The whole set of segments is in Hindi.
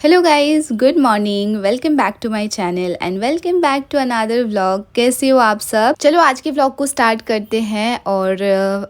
Hello guys, good morning. Welcome back to my channel and welcome back to another vlog. कैसे हो आप सब? चलो आज के व्लॉग को स्टार्ट करते हैं। और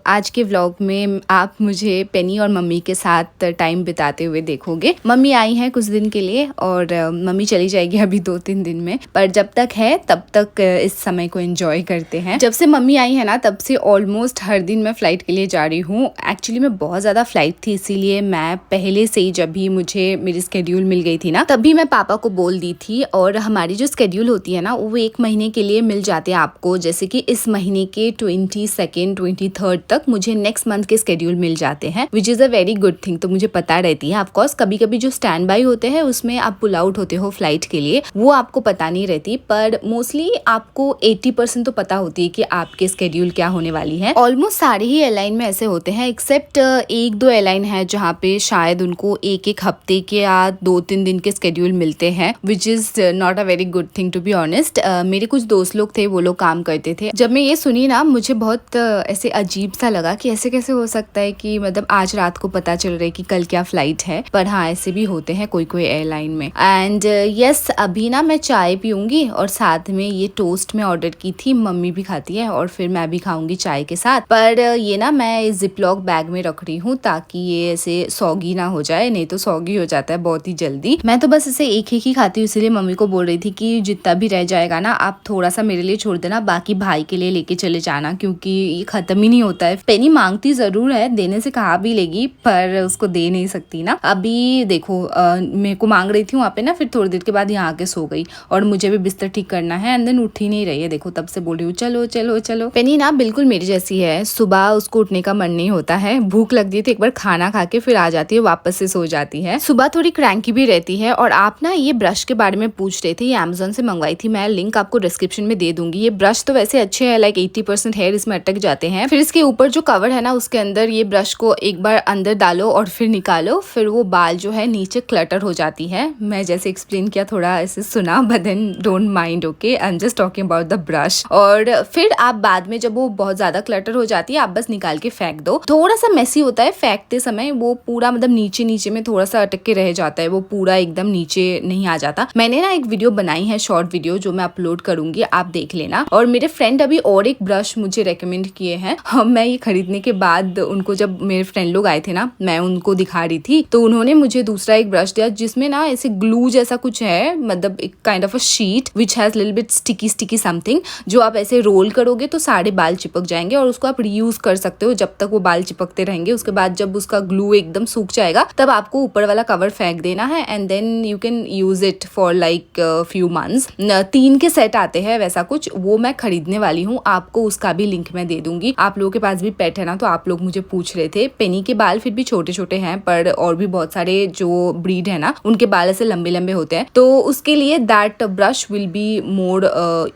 आज के व्लॉग में आप मुझे पेनी और मम्मी के साथ टाइम बिताते हुए देखोगे। मम्मी आई हैं कुछ दिन के लिए और मम्मी चली जाएगी अभी 2-3 दिन में, पर जब तक है तब तक इस समय को एंजॉय करते हैं। जब से मम्मी आई है ना तब से ऑलमोस्ट हर दिन मैं फ्लाइट के लिए जा रही हूँ। एक्चुअली में बहुत ज़्यादा फ्लाइट थी, इसीलिए मैं पहले से ही जब भी मुझे मेरी स्केड्यूल मिल गई थी ना तभी मैं पापा को बोल दी थी। और हमारी जो स्केड्यूल होती है ना वो 1 महीने के लिए मिल जाते हैं आपको। जैसे कि इस महीने के 22nd 23rd तक मुझे नेक्स्ट मंथ के स्केड्यूल मिल जाते हैं, which is a very good thing. तो मुझे पता रहती है। ऑफकोर्स कभी कभी जो स्टैंड बाई होते हैं उसमें आप पुल आउट होते हो फ्लाइट के लिए, वो आपको पता नहीं रहती, पर मोस्टली आपको 80% तो पता होती है कि आपके स्केड्यूल क्या होने वाली है। ऑलमोस्ट सारे ही एयरलाइन में ऐसे होते हैं, एक्सेप्ट 1-2 एयरलाइन है जहाँ पे शायद उनको एक हफ्ते के या 2-3 दिन के स्केड्यूल मिलते हैं, which is not a very good thing to be honest. मेरे कुछ दोस्त लोग थे, वो लोग काम करते थे। जब मैं ये सुनी ना मुझे बहुत ऐसे अजीब सा लगा कि ऐसे कैसे हो सकता है कि मतलब आज रात को पता चल रहा है कि कल क्या फ्लाइट है। पर हाँ, ऐसे भी होते हैं कोई कोई एयरलाइन में। एंड यस, अभी ना मैं चाय पीऊंगी और साथ में ये टोस्ट में ऑर्डर की थी, मम्मी भी खाती है और फिर मैं भी खाऊंगी चाय के साथ। पर ये ना मैं जिपलॉक बैग में रख रही हूँ ताकि ये ऐसे सॉगी ना हो जाए, नहीं तो सॉगी हो जाता है बहुत ही जल्दी। मैं तो बस इसे एक ही खाती हूँ, इसीलिए मम्मी को बोल रही थी कि जितना भी रह जाएगा ना आप थोड़ा सा मेरे लिए छोड़ देना, बाकी भाई के लिए लेके चले जाना, क्योंकि ये खत्म ही नहीं होता है। पेनी मांगती जरूर है, देने से कहा भी लेगी, पर उसको दे नहीं सकती ना। अभी देखो मेरे को मांग रही थी वहाँ पे ना, फिर थोड़ी देर के बाद यहाँ आके सो गई और मुझे भी बिस्तर ठीक करना है एंड देन उठ ही नहीं रही है। देखो तब से बोल रही हूँ चलो चलो चलो। पेनी ना बिल्कुल मेरी जैसी है, सुबह उसको उठने का मन नहीं होता है, भूख लगती है तो एक बार खाना खा के फिर आ जाती है, वापस से सो जाती है। सुबह थोड़ी क्रैंकी भी रहती है। और आप ना ये ब्रश के बारे में पूछ रहे थे, ये अमेजोन से मंगवाई थी मैं, लिंक आपको डिस्क्रिप्शन में दे दूंगी। ये ब्रश तो वैसे अच्छे हैं, लाइक 80% हेयर इसमें अटक जाते हैं। फिर इसके ऊपर जो कवर है ना उसके अंदर ये ब्रश को एक बार अंदर डालो और फिर निकालो, फिर वो बाल जो है नीचे क्लटर हो जाती है। मैं जैसे एक्सप्लेन किया थोड़ा ऐसे सुना, but then don't mind, okay, I am just talking about the brush. और फिर आप बाद में जब वो बहुत ज्यादा क्लटर हो जाती है आप बस निकाल के फेंक दो। थोड़ा सा मेसी होता है फेंकते समय, वो पूरा मतलब नीचे नीचे में थोड़ा सा अटक के रह जाता है, वो पूरा एकदम नीचे नहीं आ जाता। मैंने ना एक वीडियो बनाई है, शॉर्ट वीडियो, जो मैं अपलोड करूंगी, आप देख लेना। और मेरे फ्रेंड अभी और एक ब्रश मुझे रेकमेंड किए हैं। मैं ये खरीदने के बाद उनको, जब मेरे फ्रेंड लोग आए थे ना, मैं उनको दिखा रही थी तो उन्होंने मुझे दूसरा एक ब्रश दिया जिसमें ना ऐसे ग्लू जैसा कुछ है, मतलब एक kind of a sheet which has little bit sticky something, जो आप ऐसे रोल करोगे तो सारे बाल चिपक जाएंगे और उसको आप रीयूज कर सकते हो जब तक वो बाल चिपकते रहेंगे। उसके बाद जब उसका ग्लू एकदम सूख जाएगा तब आपको ऊपर वाला कवर फेंक देना है and then you can use it for like few months. 3 के सेट आते हैं वैसा कुछ, वो मैं खरीदने वाली हूँ, आपको उसका भी लिंक मैं दे दूंगी। आप लोगों के पास भी पेट है ना, तो आप लोग मुझे पूछ रहे थे। पेनी के बाल फिर भी छोटे छोटे हैं, पर और भी बहुत सारे जो ब्रीड है ना उनके बाल ऐसे लंबे लंबे होते हैं, तो उसके लिए that brush will be more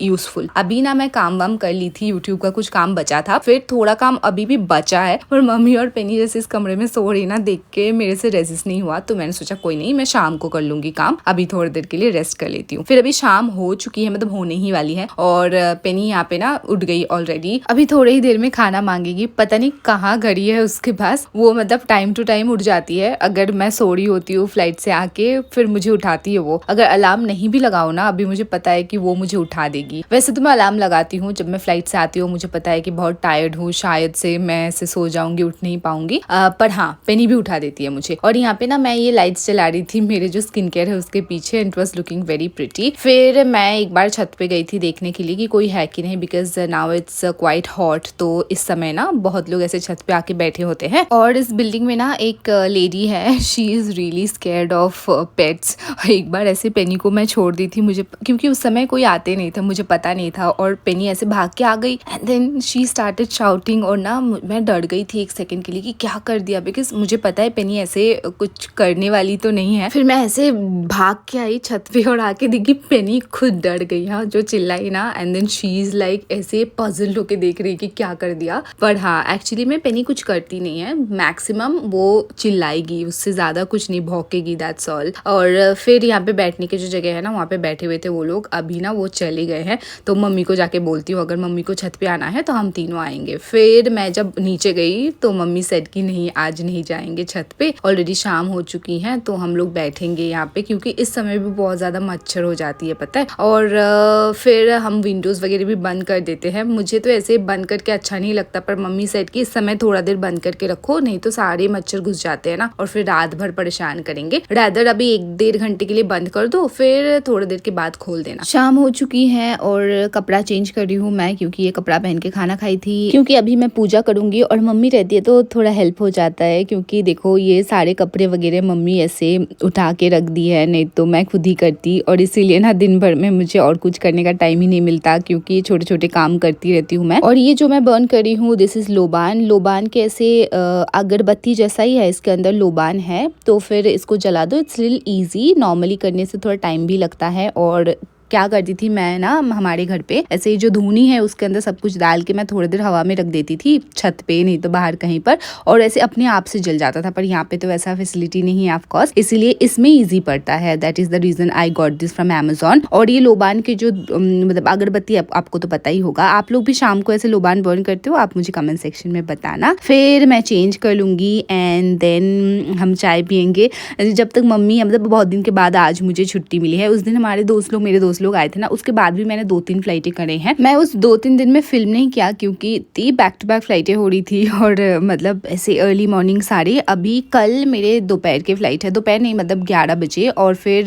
useful. अभी ना मैं काम वाम कर ली थी, यूट्यूब का कुछ काम बचा था, फिर थोड़ा काम अभी भी बचा है, और मम्मी और पेनी जैसे इस कमरे में सो रही ना, देख के मेरे से रेजिस्ट नहीं हुआ, तो मैंने सोचा कोई नहीं, मैं शाम को कर लूंगी काम, अभी थोड़ी देर के लिए रेस्ट कर लेती हूँ। फिर अभी शाम हो चुकी है, मतलब होने ही वाली है, और पेनी यहाँ पे ना उठ गई ऑलरेडी। अभी थोड़ी ही देर में खाना मांगेगी, पता नहीं कहाँ घड़ी है उसके पास, वो मतलब टाइम टू टाइम उठ जाती है। अगर मैं सो रही होती हूँ फ्लाइट से आके, फिर मुझे उठाती है वो। अगर अलार्म नहीं भी लगाओ ना, अभी मुझे पता है कि वो मुझे उठा देगी। वैसे तो मैं अलार्म लगाती हूँ जब मैं फ्लाइट से आती हूँ, मुझे पता है कि बहुत टायर्ड हूँ, शायद से मैं ऐसे सो जाऊंगी, उठ नहीं पाऊंगी, पर हाँ पेनी भी उठा देती है मुझे। और यहाँ पे ना मैं ये लाइट्स चला रही थी मेरे जो स्किन केयर है उसके पीछे, and it was looking very pretty. फिर मैं एक बार छत पे गई थी देखने के लिए कि कोई है कि नहीं, because now it's quite hot, तो इस समय ना बहुत लोग ऐसे छत पे आके बैठे होते हैं। और इस बिल्डिंग में ना एक लेडी है, she is really scared of pets. एक बार ऐसे पेनी को मैं छोड़ दी थी, मुझे क्योंकि उस समय कोई आते नहीं था, मुझे पता नहीं था, और पेनी ऐसे भाग के आ गई and then she started shouting, और ना मैं डर गई थी एक सेकंड के लिए कि क्या कर दिया, बिकॉज मुझे पता है पेनी ऐसे कुछ करने वाली तो नहीं है। फिर मैं ऐसे भाग के आई छत पे और आके देखी पेनी खुद डर गई, हाँ, जो चिल्लाई ना, and then she is like ऐसे पजल्ड होके देख रही कि क्या कर दिया। पर हाँ, एक्चुअली में पेनी कुछ करती नहीं है, मैक्सिमम वो चिल्लाएगी, उससे ज्यादा कुछ नहीं, भौंकेगी, दैट्स ऑल। और फिर यहाँ पे बैठने की जो जगह है ना, वहाँ पे बैठे हुए थे वो लोग, अभी ना वो चले गए हैं, तो मम्मी को जाके बोलती हूँ अगर मम्मी को छत पे आना है तो हम तीनों आएंगे। फिर मैं जब नीचे गई तो मम्मी सेड कि नहीं आज नहीं जाएंगे छत पे, ऑलरेडी शाम हो चुकी है, तो हम लोग बैठेंगे यहाँ पे, क्योंकि इस समय भी बहुत ज़्यादा मच्छर हो जाती है पता है। और फिर हम विंडोज़ वगैरह भी बंद कर देते हैं। मुझे तो ऐसे बंद करके अच्छा नहीं लगता, पर मम्मी सेड कि इस समय थोड़ा देर बंद करके रखो, नहीं तो सारे मच्छर घुस जाते हैं ना और फिर रात भर परेशान करेंगे। रादर अभी 1-1.5 घंटे के लिए बंद कर दो, फिर थोड़ी देर के बाद खोल देना। शाम हो चुकी है और कपड़ा चेंज कर रही हूँ मैं, क्योंकि ये कपड़ा पहन के खाना खाई थी, क्योंकि अभी मैं पूजा करूंगी और मम्मी रहती है तो थोड़ा हेल्प हो जाता है। क्योंकि देखो ये सारे कपड़े वगैरह मम्मी ऐसे उठा के रख दी है, नहीं तो मैं खुद ही करती, और इसीलिए ना दिन भर में मुझे और कुछ करने का टाइम ही नहीं मिलता, क्योंकि छोटे छोटे काम करती रहती हूँ मैं। और ये जो मैं बर्न करी हूँ दिस इज लोबान के ऐसे अगरबत्ती जैसा ही है, इसके अंदर लोबान है, तो फिर इसको जला दो। इट्स लिटिल ईजी, नॉर्मली करने से थोड़ा टाइम भी लगता है। और क्या करती थी मैं ना, हमारे घर पे ऐसे जो धूनी है उसके अंदर सब कुछ डाल के मैं थोड़ी देर हवा में रख देती थी, छत पे नहीं तो बाहर कहीं पर, और ऐसे अपने आप से जल जाता था। पर यहाँ पे तो वैसा फैसिलिटी नहीं है ऑफ कोर्स, इसीलिए इसमें इजी पड़ता है। That is the reason I got this from Amazon. और ये लोबान के जो मतलब अगरबत्ती आपको तो पता ही होगा, आप लोग भी शाम को ऐसे लोबान बर्न करते हो, आप मुझे कमेंट सेक्शन में बताना। फिर मैं चेंज कर लूंगी एंड देन हम चाय पियेंगे। जब तक मम्मी, मतलब बहुत दिन के बाद आज मुझे छुट्टी मिली है। उस दिन हमारे मेरे दोस्त लोग आए थे ना, उसके बाद भी मैंने 2-3 फ्लाइटें करे हैं। मैं उस 2-3 दिन में फिल्म नहीं किया, क्योंकि इतनी बैक टू बैक फ्लाइटें हो रही थी, और मतलब ऐसे अर्ली मॉर्निंग सारे। अभी कल मेरे दोपहर की फ्लाइट है, दोपहर नहीं मतलब 11 बजे, और फिर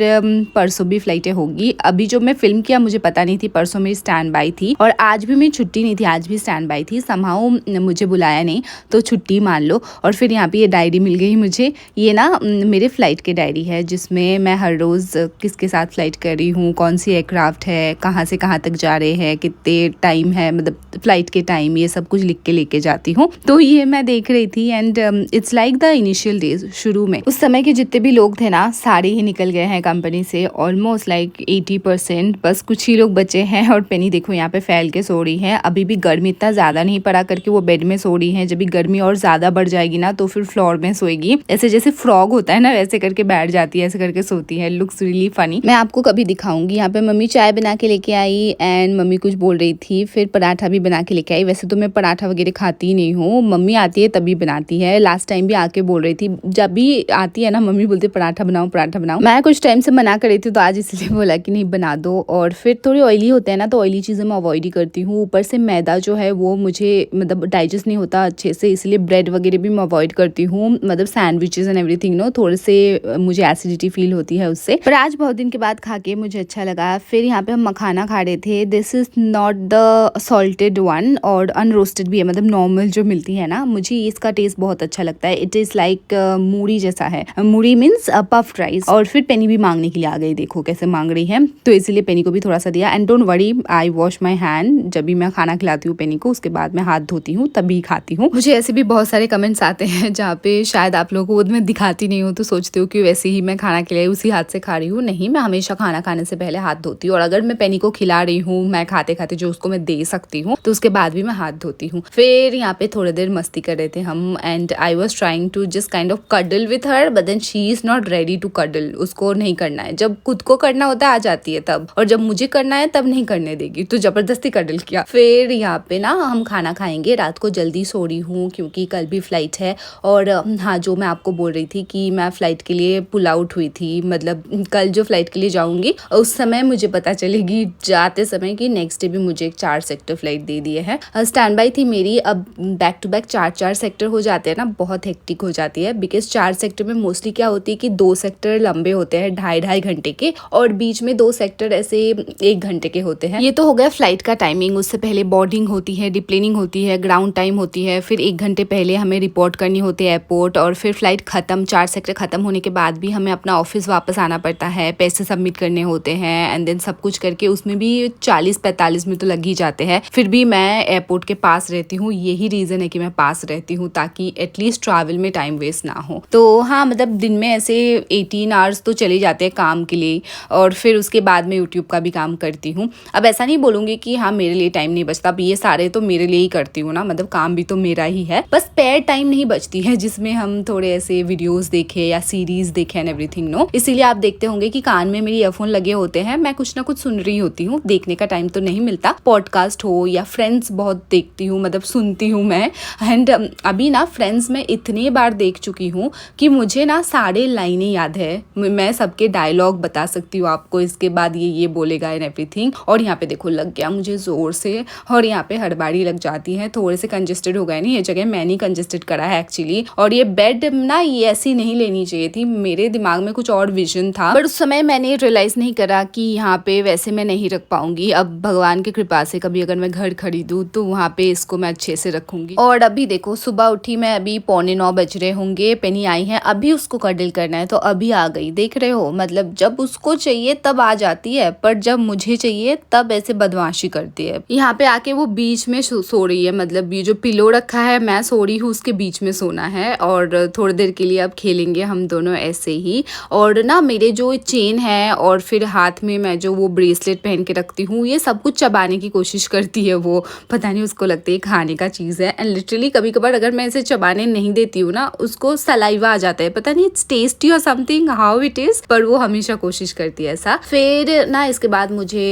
परसों भी फ्लाइटें होगी। अभी जो मैं फिल्म किया मुझे पता नहीं थी, परसों मेरी स्टैंड बाई थी, और आज भी मेरी छुट्टी नहीं थी, आज भी स्टैंड बाई थी। समहाउ मुझे बुलाया नहीं तो छुट्टी मान लो। और फिर यहाँ पे ये डायरी मिल गई मुझे, ये ना मेरे फ्लाइट की डायरी है, जिसमें मैं हर रोज़ किसके साथ फ्लाइट कर रही हूँ, कौन सी एयरक्राफ्ट है, कहाँ से कहाँ तक जा रहे हैं, कितने टाइम है, मतलब फ्लाइट के टाइम, ये सब कुछ लिख के लेके जाती हूँ। तो ये मैं देख रही थी and it's like the initial days. शुरू में उस समय के जितने भी लोग थे ना, सारे ही निकल गए हैं कंपनी से, ऑलमोस्ट लाइक 80%, बस कुछ ही लोग बचे हैं। और पेनी देखो यहाँ पे फैल के सो रही है। अभी भी गर्मी इतना ज़्यादा नहीं पड़ा करके वो बेड में सो रही है। जब भी गर्मी और ज़्यादा बढ़ जाएगी ना तो फिर फ्लोर में सोएगी, ऐसे जैसे फ्रॉग होता है ना वैसे करके बैठ जाती है, ऐसे करके सोती है। Looks really funny. मैं आपको कभी दिखाऊंगी। यहाँ पे मम्मी चाय बना के लेके आई एंड मम्मी कुछ बोल रही थी, फिर पराठा भी बना के लेके आई। वैसे तो मैं पराठा वगैरह खाती ही नहीं हूँ, मम्मी आती है तभी बनाती है। लास्ट टाइम भी आके बोल रही थी, जब भी आती है ना मम्मी बोलती पराठा बनाओ पराठा बनाओ। मैं कुछ टाइम से मना कर रही थी, तो आज इसलिए बोला कि नहीं बना दो। और फिर थोड़ी ऑयली होते हैं ना, तो ऑयली चीज़ें मैं अवॉइड ही करती हूँ। ऊपर से मैदा जो है वो मुझे मतलब डाइजेस्ट नहीं होता अच्छे से, इसलिए ब्रेड वगैरह भी मैं अवॉइड करती हूँ, मतलब सैंडविचेस एंड एवरीथिंग नो, थोड़े से मुझे एसिडिटी फील होती है उससे। पर आज बहुत दिन के बाद खा के मुझे अच्छा लगा। फिर यहाँ पे हम मखाना खा रहे थे। This is not the salted one, और अनरोस्टेड भी है, मतलब नॉर्मल जो मिलती है ना, मुझे इसका टेस्ट बहुत अच्छा लगता है। इट इज लाइक मूढ़ी जैसा है, मूढ़ी मीन्स पफ्ड राइस। और फिर पेनी भी मांगने के लिए आ गई, देखो कैसे मांग रही है, तो इसीलिए पेनी को भी थोड़ा सा दिया। And don't worry, I wash my hand. जब भी मैं खाना खिलाती हूँ पेनी को, उसके बाद मैं हाथ धोती हूँ तभी खाती हूँ। मुझे ऐसे भी बहुत सारे कमेंट्स आते हैं जहाँ पे शायद आप लोगों को मैं दिखाती नहीं हूँ, तो सोचते हो कि वैसे ही मैं खाना खिलाई उसी हाथ से खा रही हूँ। नहीं, मैं हमेशा खाना खाने से पहले हाथ धोती हूँ, और अगर मैं पेनी को खिला रही हूँ, मैं खाते खाते जो उसको मैं दे सकती हूँ, तो उसके बाद भी मैं हाथ धोती हूँ। फिर यहाँ पे थोड़ी देर मस्ती कर रहे थे हम, and I was trying to just kind of cuddle with her, but then she is not ready to cuddle. उसको नहीं करना है, जब खुद को करना होता है आ जाती है तब, और जब मुझे करना है तब नहीं करने देगी, तो जबरदस्ती कडल किया। फिर यहाँ पे ना हम खाना खाएंगे। रात को जल्दी सो रही हूँ क्योंकि कल भी फ्लाइट है। और हाँ, जो मैं आपको बोल रही थी कि मैं फ्लाइट के लिए पुल आउट हुई थी, मतलब कल जो फ्लाइट के लिए जाऊंगी उस समय मुझे पता चलेगी जाते समय कि नेक्स्ट डे भी मुझे एक 4 सेक्टर फ्लाइट दे दिए है। स्टैंड बाई थी मेरी। अब बैक टू बैक 4 सेक्टर हो जाते हैं ना, बहुत हेक्टिक हो जाती है, बिकॉज 4 सेक्टर में मोस्टली क्या होती है कि 2 सेक्टर लंबे होते हैं 2.5 घंटे के, और बीच में 2 सेक्टर ऐसे 1 घंटे के होते हैं। ये तो हो गया फ्लाइट का टाइमिंग। उससे पहले बोर्डिंग होती है, डिप्लेनिंग होती है, ग्राउंड टाइम होती है, फिर 1 घंटे पहले हमें रिपोर्ट करनी होती है एयरपोर्ट, और फिर फ्लाइट खत्म, 4 सेक्टर खत्म होने के बाद भी हमें अपना ऑफिस वापस आना पड़ता है, पैसे सबमिट करने होते हैं, एंड देन सब कुछ करके उसमें भी 40-45 मिनट तो लग ही जाते हैं। फिर भी मैं एयरपोर्ट के पास रहती हूँ, यही रीजन है कि मैं पास रहती हूँ, ताकि एटलीस्ट ट्रैवल में टाइम वेस्ट ना हो। तो हाँ, मतलब दिन में ऐसे 18 आवर्स तो चले जाते हैं काम के लिए, और फिर उसके बाद मैं यूट्यूब का भी काम करती हूँ। अब ऐसा नहीं बोलूँगी कि हाँ मेरे लिए टाइम नहीं बचता, अब ये सारे तो मेरे लिए ही करती हूँ ना, मतलब काम भी तो मेरा ही है, बस स्पेयर टाइम नहीं बचती है जिसमें हम थोड़े ऐसे वीडियोस देखें या सीरीज देखें एंड एवरीथिंग नो। इसीलिए आप देखते होंगे कि कान में मेरी ईयरफोन लगे होते हैं। मैं कुछ ना कुछ सुन रही होती हूँ। देखने का टाइम तो नहीं मिलता, पॉडकास्ट हो या फ्रेंड्स बहुत देखती हूँ, मतलब सुनती हूँ मैं। एंड अभी ना फ्रेंड्स में इतनी बार देख चुकी हूँ कि मुझे ना सारे लाइनें याद है। मैं सबके डायलॉग बता सकती हूँ आपको, इसके बाद ये बोलेगा एंड एवरीथिंग। और यहाँ पे देखो लग गया मुझे ज़ोर से, और यहाँ पे हड़बड़ी लग जाती है। थोड़े से कंजेस्टेड हो गए नहीं, ये जगह मैंने कंजेस्टेड करा है एक्चुअली। और ये बेड ना ये ऐसी नहीं लेनी चाहिए थी, मेरे दिमाग में कुछ और विजन था, बट उस समय मैंने रियलाइज नहीं करा कि यहाँ पे वैसे मैं नहीं रख पाऊंगी। अब भगवान की कृपा से कभी अगर मैं घर खरीदूँ तो वहाँ पे इसको मैं अच्छे से रखूंगी। और अभी देखो सुबह उठी मैं, अभी 8:45 बज रहे होंगे, पेनी आई है, अभी उसको कडल करना है तो अभी आ गई। देख रहे हो, मतलब जब उसको चाहिए तब आ जाती है, पर जब मुझे चाहिए तब ऐसे बदमाशी करती है। यहाँ पे आके वो बीच में सो रही है, मतलब ये जो पिलो रखा है मैं सो रही हूँ उसके बीच में सोना है। और थोड़ी देर के लिए अब खेलेंगे हम दोनों ऐसे ही। और ना मेरे जो चेन है और फिर हाथ में मैं जो वो ब्रेसलेट पहन के रखती हूँ, ये सब कुछ चबाने की कोशिश करती है वो, पता नहीं उसको लगता है खाने का चीज़ है। एंड लिटरली कभी कभार अगर मैं इसे चबाने नहीं देती हूँ ना, उसको सलाइवा आ जाता है, पता नहीं इट्स टेस्टी और समथिंग हाउ इट इज, पर वो हमेशा कोशिश करती है ऐसा। फिर ना इसके बाद मुझे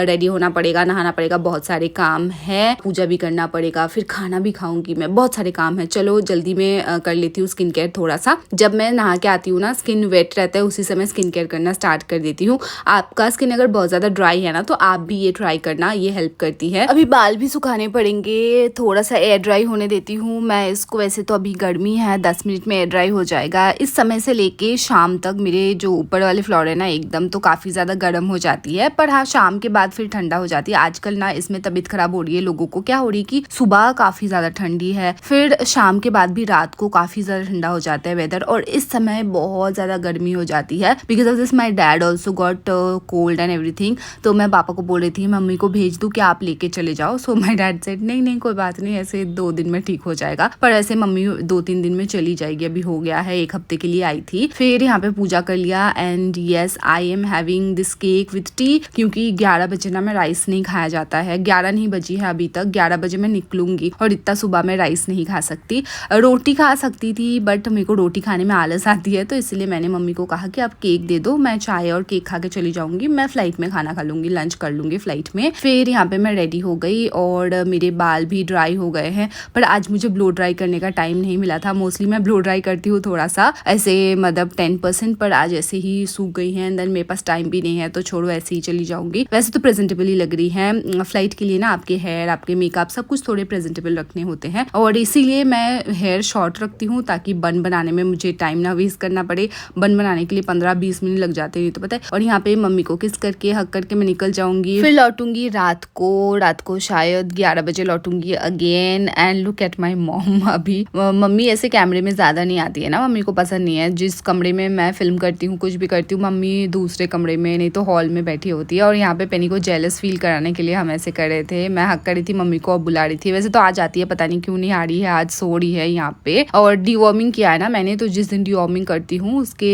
रेडी होना पड़ेगा, नहाना पड़ेगा, बहुत सारे काम है, पूजा भी करना पड़ेगा, फिर खाना भी खाऊंगी मैं, बहुत सारे काम है। चलो जल्दी में कर लेती हूँ स्किन केयर थोड़ा सा। जब मैं नहा के आती हूँ ना, स्किन वेट रहता है, उसी समय स्किन केयर करना स्टार्ट कर देती हूँ। आपका स्किन अगर बहुत ज्यादा ड्राई है ना तो आप भी ये ट्राई करना, ये हेल्प करती है। अभी बाल भी सुखाने पड़ेंगे, थोड़ा सा एयर ड्राई होने देती हूँ मैं इसको। वैसे तो अभी गर्मी है, 10 मिनट में एयर ड्राई हो जाएगा। इस समय से लेके शाम तक मेरे जो ऊपर वाले फ्लोर है ना एकदम तो काफी ज्यादा गर्म हो जाती है, पर हाँ शाम के बाद फिर ठंडा हो जाती है। आजकल ना इसमें तबीयत खराब हो रही है लोगों को। क्या हो रही है कि सुबह काफी ज्यादा ठंडी है, फिर शाम के बाद भी रात को काफी ज्यादा ठंडा हो जाता है वेदर, और इस समय बहुत ज्यादा गर्मी हो जाती है। Because of this my dad also got cold and everything. तो मैं पापा को बोल रही थी मम्मी को भेज दूं, क्या आप लेके चले जाओ। सो माई डैड सेड नहीं नहीं कोई बात नहीं, ऐसे 2 दिन में ठीक हो जाएगा। पर ऐसे मम्मी 2-3 दिन में चली जाएगी, अभी हो गया है, 1 हफ्ते के लिए आई थी। फिर यहाँ पे पूजा कर लिया। And yes I am having this cake with T, क्योंकि 11 बजे ना मैं राइस नहीं खाया जाता है। 11 नहीं बजी है अभी तक, 11 बजे मैं निकलूंगी और इतना सुबह मैं राइस नहीं खा सकती। रोटी खा सकती थी बट मेरे को रोटी खाने में आलस आती है, तो इसलिए मैंने मम्मी को कहा कि आप केक दे दो, मैं चाय और केक खा के चली जाऊंगी, मैं फ्लाइट में खाना खा लूंगी, लंच कर लूंगी फ्लाइट में। फिर यहाँ पे मैं रेडी हो गई और मेरे बाल भी ड्राई हो गए हैं, पर आज मुझे ब्लो ड्राई करने का टाइम नहीं मिला था। मोस्टली मैं ब्लो ड्राई करती हूँ थोड़ा सा ऐसे, मतलब 10%, पर आज ऐसे ही सूख गई हैं। देन मेरे पास टाइम भी नहीं है तो छोड़ो, ऐसे ही चली जाऊंगी। वैसे तो प्रेजेंटेबल ही लग रही है। फ्लाइट के लिए ना आपके हेयर, आपके मेकअप सब कुछ थोड़े प्रेजेंटेबल रखने होते हैं, और इसीलिए मैं हेयर शॉर्ट रखती हूँ ताकि बन बनाने में मुझे टाइम ना वेस्ट करना पड़े। बन बनाने के लिए 15-20 मिनट लग जाते हैं तो पता है। और यहाँ पे मम्मी को किस करके हक करके मैं निकल जाऊंगी। फिर लौटूंगी रात को शायद 11 बजे लौटूंगी again. And look at my mom. अभी मम्मी ऐसे कैमरे में ज्यादा नहीं आती है ना, मम्मी को पसंद नहीं है। जिस कमरे में मैं फिल्म करती हूँ, कुछ भी करती हूँ, मम्मी दूसरे कमरे में नहीं तो हॉल में बैठी होती है। और यहाँ पे पेनी को जेलस फील कराने के लिए हम ऐसे कर रहे थे, मैं हक कर रही थी मम्मी को, अब बुला रही थी। वैसे तो आ जाती है, पता नहीं क्यों नहीं आ रही है, आज सो रही है यहाँ पे। और डिवॉर्मिंग किया है ना मैंने, तो जिस दिन डिवॉर्मिंग करती हूँ उसके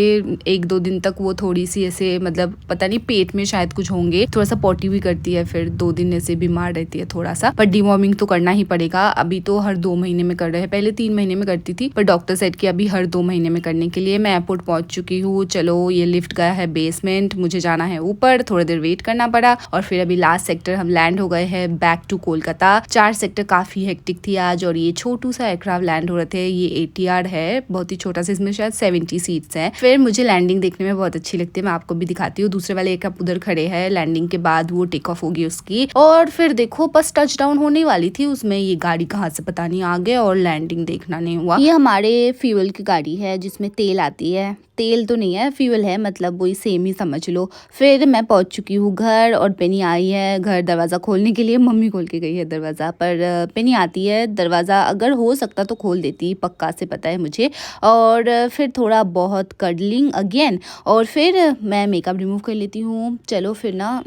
1-2 दिन तक वो थोड़ी सी ऐसे, मतलब पता नहीं पेट में शायद कुछ होंगे, थोड़ा सा पॉटी भी करती है, फिर 2 दिन ऐसे बीमार रहती है थोड़ा सा। पर डिवॉर्मिंग तो करना ही पड़ेगा। अभी तो हर 2 महीने में कर रहे हैं, पहले 3 महीने में करती थी, पर डॉक्टर सेड कि अभी हर 2 महीने में करने के लिए। मैं एयरपोर्ट पहुंच चुकी हूँ। चलो ये लिफ्ट गया है बेसमेंट, मुझे जाना है ऊपर, थोड़ी देर वेट करना पड़ा और फिर अभी लास्ट सेक्टर हम लैंड हो गए हैं, बैक टू कोलकाता। 4 सेक्टर काफी हेक्टिक थी आज, और ये छोटू सा एयरक्राफ्ट लैंड हो रहे थे। ये ATR है, बहुत ही छोटा सा, इसमें शायद 70 सीट्स हैं। फिर मुझे लैंडिंग देखने में बहुत अच्छी लगती है, मैं आपको भी दिखाती हूँ। दूसरे वाले एयरक्राफ्ट उधर खड़े हैं, लैंडिंग के बाद वो टेक ऑफ होगी उसकी। और फिर देखो बस टच डाउन होने वाली थी, उसमें ये गाड़ी कहाँ से पता नहीं आ गए और लैंडिंग देखना नहीं हुआ। ये हमारे फ्यूल की गाड़ी है जिसमें तेल आती है, तेल तो नहीं है फ्यूल है, मतलब वही सेम ही समझ लो। फिर मैं पहुंच चुकी हूँ घर, और पेनी आई है घर दरवाज़ा खोलने के लिए। मम्मी खोल के गई है दरवाज़ा, पर पेनी आती है, दरवाज़ा अगर हो सकता तो खोल देती, पक्का से पता है मुझे। और फिर थोड़ा बहुत कडलिंग अगेन, और फिर मैं मेकअप रिमूव कर लेती हूँ। चलो फिर ना